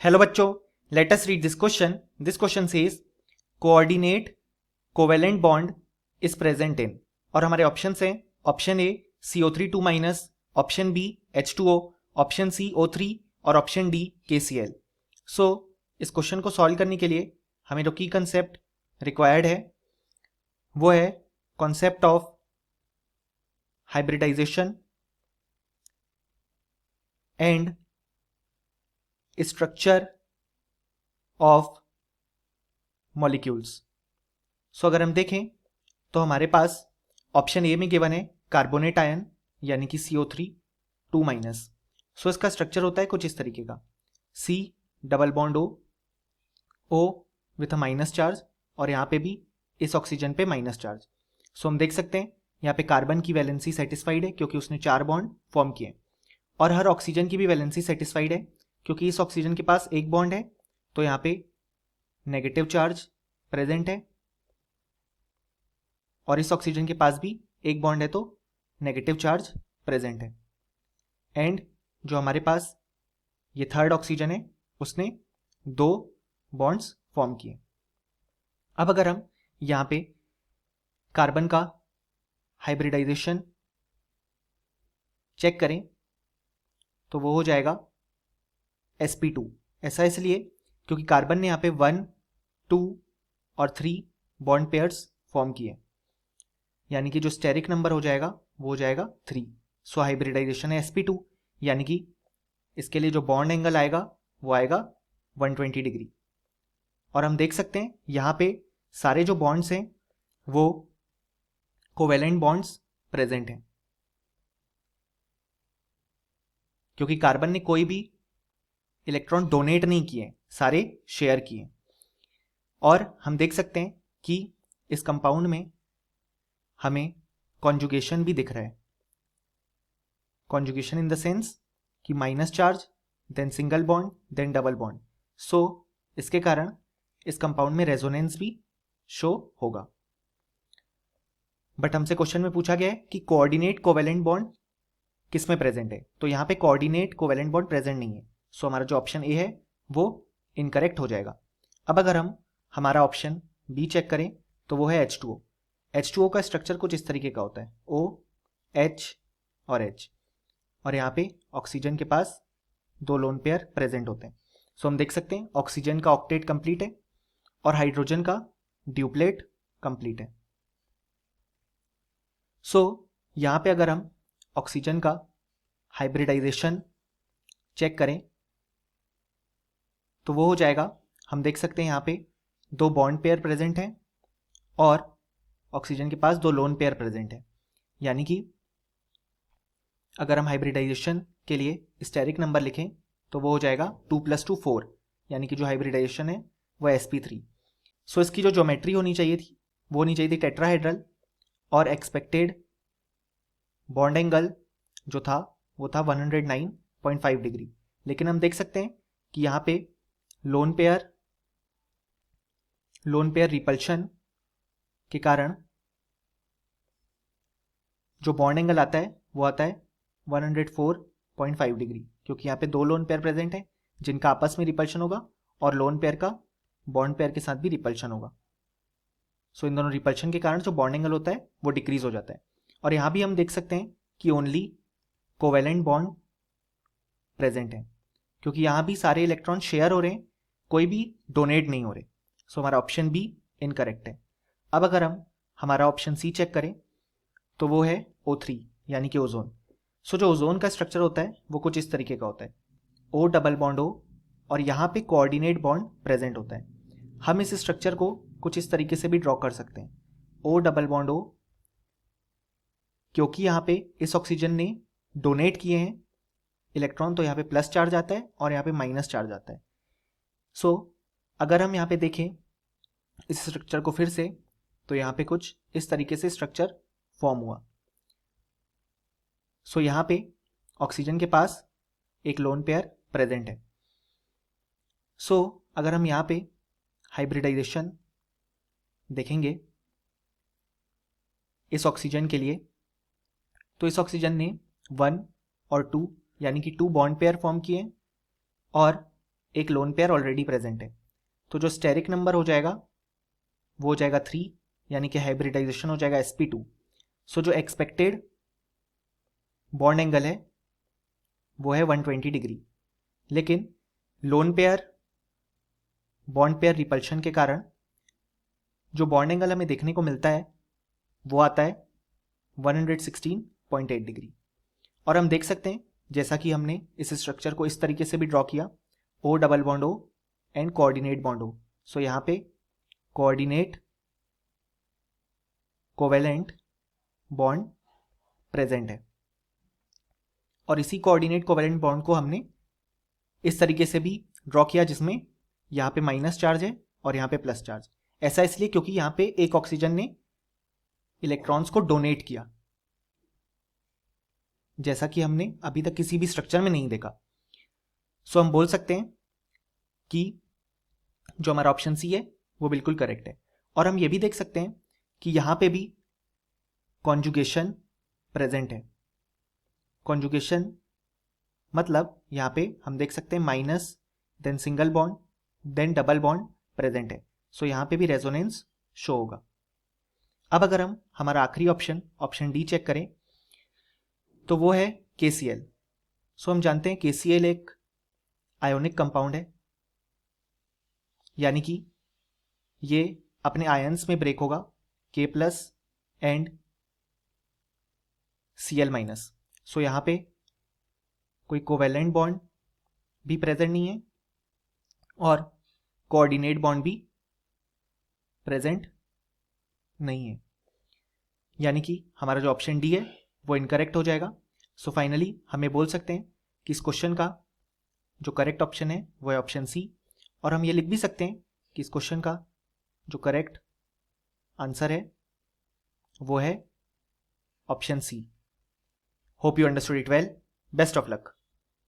Hello बच्चों, let us read this question. This question says coordinate covalent bond is present in, और हमारे options हैं option A CO3 2 minus, option B H2O, option C O3 और option D KCl. सो इस question को solve करने के लिए हमें जो की कंसेप्ट रिक्वायर्ड है वो है concept of hybridization and structure of molecules. So अगर हम देखें तो हमारे पास ऑप्शन ए में गिवन है कार्बोनेट आयन यानी कि CO3 2 माइनस. सो इसका स्ट्रक्चर होता है कुछ इस तरीके का, C double bond O with a minus charge, और यहाँ पे भी इस ऑक्सीजन पे माइनस चार्ज. सो हम देख सकते हैं यहाँ पे कार्बन की वैलेंसी सेटिस्फाइड है क्योंकि उसने 4 बॉन्ड फॉर्म किए, और हर ऑक्सीजन की भी वैलेंसी सेटिस्फाइड है क्योंकि इस ऑक्सीजन के पास एक बॉन्ड है तो यहाँ पे नेगेटिव चार्ज प्रेजेंट है, और इस ऑक्सीजन के पास भी एक बॉन्ड है तो नेगेटिव चार्ज प्रेजेंट है. एंड जो हमारे पास ये थर्ड ऑक्सीजन है उसने 2 बॉन्ड्स फॉर्म किए. अब अगर हम यहाँ पे कार्बन का हाइब्रिडाइजेशन चेक करें तो वो हो जाएगा sp2. ऐसा इसलिए क्योंकि कार्बन ने यहाँ पे 1, 2 और 3 बॉन्ड पेयर्स फॉर्म किए, यानी कि जो स्टेरिक नंबर हो जाएगा वो हो जाएगा 3. सो हाइब्रिडाइजेशन है sp2, यानी कि इसके लिए जो बॉन्ड एंगल आएगा वो आएगा 120 डिग्री. और हम देख सकते हैं यहाँ पे सारे जो बॉन्ड्स हैं वो कोवेलेंट बॉन्ड्स प्रेजेंट हैं क्योंकि कार्बन ने कोई भी इलेक्ट्रॉन डोनेट नहीं किए, सारे शेयर किए. और हम देख सकते हैं कि इस कंपाउंड में हमें कॉन्जुगेशन भी दिख रहा है. कॉन्जुगेशन इन द सेंस कि minus charge, then single bond, then double bond. So इसके कारण इस कंपाउंड में रेजोनेंस भी शो होगा. बट हमसे क्वेश्चन में पूछा गया है कि कोऑर्डिनेट कोवेलेंट बॉन्ड किस में प्रेजेंट है, तो यहाँ पे कोऑर्डिनेट कोवेलेंट बॉन्ड प्रेजेंट नहीं है. सो हमारा जो ऑप्शन ए है वो इनकरेक्ट हो जाएगा. अब अगर हम हमारा ऑप्शन बी चेक करें तो वो है H2O. H2O का स्ट्रक्चर कुछ इस तरीके का होता है, O, H और H, और यहाँ पे ऑक्सीजन के पास 2 लोन पेयर प्रेजेंट होते हैं. सो हम देख सकते हैं ऑक्सीजन का ऑक्टेट कंप्लीट है और हाइड्रोजन का ड्यूप्लेट कंप्लीट है. सो यहाँ पे अगर हम ऑक्सीजन का हाइब्रिडाइजेशन चेक करें तो वो हो जाएगा, हम देख सकते हैं यहाँ पे 2 बॉन्ड पेयर प्रेजेंट हैं और ऑक्सीजन के पास 2 लोन पेयर प्रेजेंट है, यानी कि अगर हम हाइब्रिडाइजेशन के लिए स्टेरिक नंबर लिखें तो वो हो जाएगा 2 + 2 4, यानी कि जो हाइब्रिडाइजेशन है वो sp3. सो इसकी जो ज्योमेट्री होनी चाहिए थी वो होनी चाहिए थी टेट्राहेड्रल, और एक्सपेक्टेड बॉन्ड एंगल जो था वो था 109.5 डिग्री. लेकिन हम देख सकते हैं कि यहाँ पे लोन पेयर रिपल्शन के कारण जो बॉन्ड एंगल आता है वो आता है 104.5 डिग्री, क्योंकि यहाँ पे 2 लोन पेयर प्रेजेंट है जिनका आपस में रिपल्शन होगा और लोन पेयर का बॉन्ड पेयर के साथ भी रिपल्शन होगा. सो इन दोनों रिपल्शन के कारण जो बॉन्ड एंगल होता है वो डिक्रीज हो जाता है. और यहाँ भी हम देख सकते हैं कि ओनली कोवेलेंट बॉन्ड प्रेजेंट है क्योंकि यहाँ भी सारे इलेक्ट्रॉन शेयर हो रहे हैं, कोई भी डोनेट नहीं हो रहे. सो हमारा ऑप्शन बी इनकरेक्ट है. अब अगर हम हमारा ऑप्शन सी चेक करें तो वो है O3 यानी कि ओजोन. सो जो ओजोन का स्ट्रक्चर होता है वो कुछ इस तरीके का होता है, O डबल बॉन्ड O, और यहाँ पे कोऑर्डिनेट बॉन्ड प्रेजेंट होता है. हम इस स्ट्रक्चर को कुछ इस तरीके से भी ड्रॉ कर सकते हैं, O डबल बॉन्ड O, क्योंकि यहाँ पे इस ऑक्सीजन ने डोनेट किए हैं इलेक्ट्रॉन तो यहाँ पे प्लस चार्ज आता है और यहाँ पे माइनस चार्ज आता है. सो अगर हम यहाँ पे देखें इस स्ट्रक्चर को फिर से तो यहाँ पे कुछ इस तरीके से स्ट्रक्चर फॉर्म हुआ. सो यहाँ पे ऑक्सीजन के पास एक लोन पेयर प्रेजेंट है. सो अगर हम यहाँ पे हाइब्रिडाइजेशन देखेंगे इस ऑक्सीजन के लिए तो इस ऑक्सीजन ने 1 और 2 यानी कि 2 बॉन्ड पेयर फॉर्म किए और एक लोन पेयर ऑलरेडी प्रेजेंट है, तो जो स्टेरिक नंबर हो जाएगा वो हो जाएगा 3, यानी कि हाइब्रिडाइजेशन हो जाएगा sp2। सो जो एक्सपेक्टेड बॉन्ड एंगल है वो है 120 डिग्री, लेकिन lone pair bond pair repulsion के कारण जो बॉन्ड एंगल हमें देखने को मिलता है वो आता है 116.8 डिग्री। और हम देख सकते हैं जैसा कि हमने इस स्ट्रक्चर को इस तरीके से भी ड्रॉ किया, O double bond O and coordinate bond O। सो यहाँ पे कोऑर्डिनेट कोवेलेंट बॉन्ड प्रेजेंट है, और इसी कोऑर्डिनेट कोवेलेंट बॉन्ड को हमने इस तरीके से भी ड्रॉ किया जिसमें यहाँ पे माइनस चार्ज है और यहाँ पे प्लस चार्ज। ऐसा इसलिए क्योंकि यहाँ पे एक ऑक्सीजन ने इलेक्ट्रॉन्स को डोनेट किया, जैसा कि हमने अभी तक किसी भी स्ट्रक्चर में नहीं देखा। सो हम बोल सकते हैं कि जो हमारा ऑप्शन सी है वो बिल्कुल करेक्ट है। और हम ये भी देख सकते हैं कि यहाँ पे भी कॉन्जुगेशन प्रेजेंट है। कॉन्जुगेशन मतलब यहाँ पे हम देख सकते हैं minus, then single bond, then double bond present है। सो यहाँ पे भी रेजोनेंस शो होगा। अब अगर हम हमारा आखिरी ऑप्शन डी चेक करें तो वो है KCl। सो हम जानते हैं KCl एक आयोनिक कंपाउंड है, यानी कि ये अपने आयंस में ब्रेक होगा K+ एंड Cl-। सो यहाँ पे कोई कोवेलेंट बॉन्ड भी प्रेजेंट नहीं है और कोऑर्डिनेट बॉन्ड भी प्रेजेंट नहीं है, यानी कि हमारा जो ऑप्शन डी है वो इनकरेक्ट हो जाएगा। सो फाइनली हमें बोल सकते हैं कि इस क्वेश्चन का जो करेक्ट ऑप्शन है वो है ऑप्शन सी। और हम ये लिख भी सकते हैं कि इस क्वेश्चन का जो करेक्ट आंसर है वो है option C. Hope you understood it well. Best of luck.